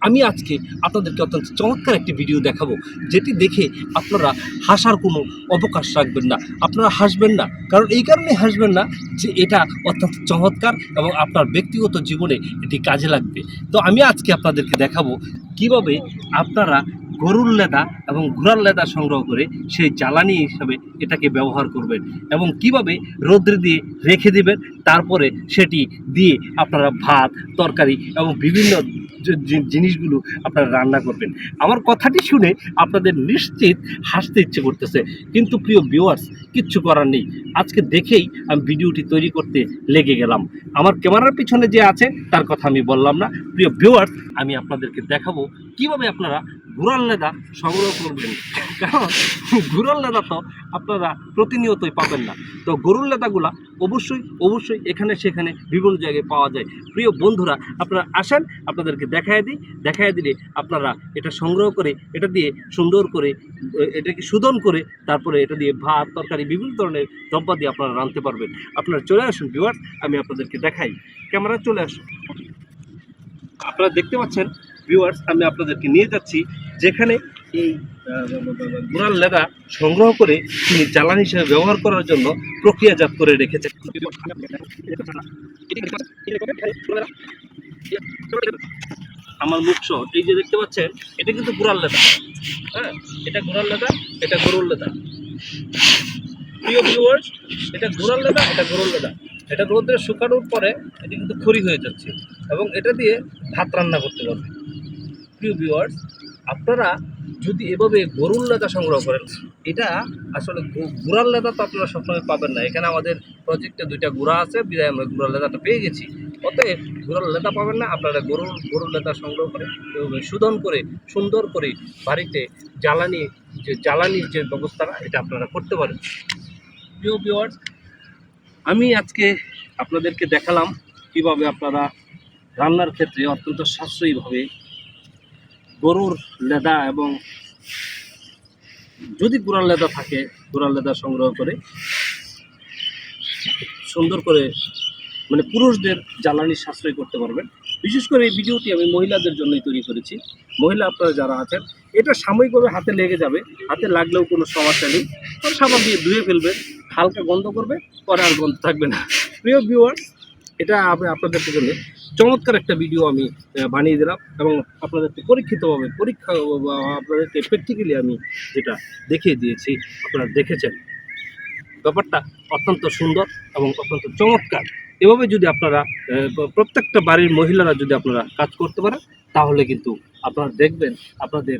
আমি আজকে আপনাদেরকে অত্যন্ত চমৎকার একটি ভিডিও দেখাবো, যেটি দেখে আপনারা হাসার কোনো অবকাশ রাখবেন না, আপনারা হাসবেন না। কারণ এই কারণে হাসবেন না যে এটা অত্যন্ত চমৎকার এবং আপনার ব্যক্তিগত জীবনে এটি কাজে লাগবে। তো আমি আজকে আপনাদেরকে দেখাবো কিভাবে আপনারা গরুর লেদা এবং ঘোড়ার লেদা সংগ্রহ করে সেই জ্বালানি হিসাবে এটাকে ব্যবহার করবেন এবং কিভাবে রৌদ্রে দিয়ে রেখে দেবেন, তারপরে সেটি দিয়ে আপনারা ভাত, তরকারি এবং বিভিন্ন জিনিসগুলো আপনারা রান্না করবেন। আমার কথাটি শুনে আপনাদের নিশ্চিত হাসতে ইচ্ছে করতেছে, কিন্তু প্রিয় ভিউয়ার্স, কিচ্ছু করার নেই। আজকে দেখেই আমি ভিডিওটি তৈরি করতে লেগে গেলাম। আমার ক্যামেরার পিছনে যে আছে তার কথা আমি বললাম না। প্রিয় ভিউয়ার্স, আমি আপনাদেরকে দেখাবো কিভাবে আপনারা ঘোড়ার লেদা সংগ্রহ করবেন। কারণ ঘোড়ার লেদা তো আপনারা প্রতিনিয়তই পাবেন না। তো গরুর লেদাগুলা অবশ্যই এখানে সেখানে বিভিন্ন জায়গায় পাওয়া যায়। প্রিয় বন্ধুরা, আপনারা আসেন, আপনাদেরকে দেখায় দিলে আপনারা এটা সংগ্রহ করে এটা দিয়ে সুন্দর করে এটাকে শোধন করে তারপরে এটা দিয়ে ভাত, তরকারি, বিভিন্ন ধরনের দ্রব্য দিয়ে আপনারা রাঁধতে পারবেন। আপনারা চলে আসুন ভিউয়ার্স, আমি আপনাদেরকে দেখাই। ক্যামেরা চলে আসুন। আপনারা দেখতে পাচ্ছেন ভিউয়ার্স, আমি আপনাদেরকে নিয়ে যাচ্ছি যেখানে এই ঘোড়ার লেদা সংগ্রহ করে তিনি জ্বালানি হিসেবে ব্যবহার করার জন্য প্রক্রিয়াজাত করে রেখেছেন। আমার মুখ এই যে দেখতে পাচ্ছেন, এটা কিন্তু ঘোড়ার লেদা। হ্যাঁ, এটা ঘোড়ার লেদা, এটা গরুর লেদা। প্রিয় ভিউয়ার্স, এটা ঘোড়ার লেদা, এটা গরুর লেদা। এটা রোদে শুকানোর পরে এটা কিন্তু খড়ি হয়ে যাচ্ছে এবং এটা দিয়ে ভাত রান্না করতে পারবে। প্রিয় ভিউয়ার্স, আপনারা যদি এভাবে গরুর লেদা সংগ্রহ করেন, এটা আসলে ঘোড়ার লেদা তো আপনারা সবসময় পাবেন না। এখানে আমাদের প্রজেক্টে 2টা ঘোড়া আছে, বিদায় আমরা ঘোড়ার লেদাটা পেয়ে গেছি। অতএব ঘোড়ার লেদা পাবেন না, আপনারা গরুর লেদা সংগ্রহ করে শোধন করে সুন্দর করে বাড়িতে জ্বালানির যে ব্যবস্থাটা এটা আপনারা করতে পারেন। প্রিয় ভিউয়ার্স, আমি আজকে আপনাদেরকে দেখালাম কিভাবে আপনারা রান্নার ক্ষেত্রে অত্যন্ত সাশ্রয়ীভাবে গরুর লেদা এবং যদি ঘোড়ার লেদা থাকে ঘোড়ার লেদা সংগ্রহ করে সুন্দর করে মানে পুরুষদের জ্বালানি সাশ্রয় করতে পারবেন। বিশেষ করে এই ভিডিওটি আমি মহিলাদের জন্যই তৈরি করেছি। মহিলা আপনারা যারা আছেন, এটা সাময়িকভাবে হাতে লেগে যাবে, হাতে লাগলেও কোনো সমস্যা নেই। সাবান দিয়ে ধুয়ে ফেলবেন, হালকা গন্ধ করবে, পরে আর গন্ধ থাকবে না। প্রিয় ভিউয়ার্স, এটা আপনাদের জন্য চমৎকার একটা ভিডিও আমি বানিয়ে দিলাম এবং আপনাদেরকে পরীক্ষিতভাবে আপনাদেরকে প্র্যাকটিক্যালি আমি যেটা দেখিয়ে দিয়েছি, আপনারা দেখেছেন। ব্যাপারটা অত্যন্ত সুন্দর এবং অত্যন্ত চমৎকার। এভাবে যদি আপনারা প্রত্যেকটা বাড়ির মহিলারা যদি আপনারা কাজ করতে পারেন, তাহলে কিন্তু আপনারা দেখবেন আপনাদের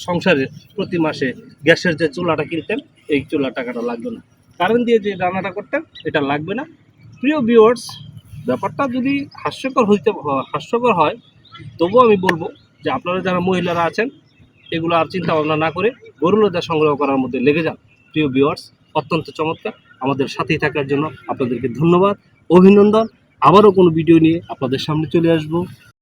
সংসারে প্রতি মাসে গ্যাসের যে চুলাটা কিনতেন, এই চুলার টাকাটা লাগবে না। কারেন্ট দিয়ে যে রান্নাটা করতেন, এটা লাগবে না। প্রিয় ভিউয়ার্স, ব্যাপারটা যদি হাস্যকর হয়, তবুও আমি বলবো যে আপনারা যারা মহিলারা আছেন, এগুলো আর চিন্তা ভাবনা না করে গরুর লেদা সংগ্রহ করার মধ্যে লেগে যান। প্রিয় ভিউয়ার্স, অত্যন্ত চমৎকার। আমাদের সাথেই থাকার জন্য আপনাদেরকে ধন্যবাদ, অভিনন্দন। আবারও কোনো ভিডিও নিয়ে আপনাদের সামনে চলে আসবো।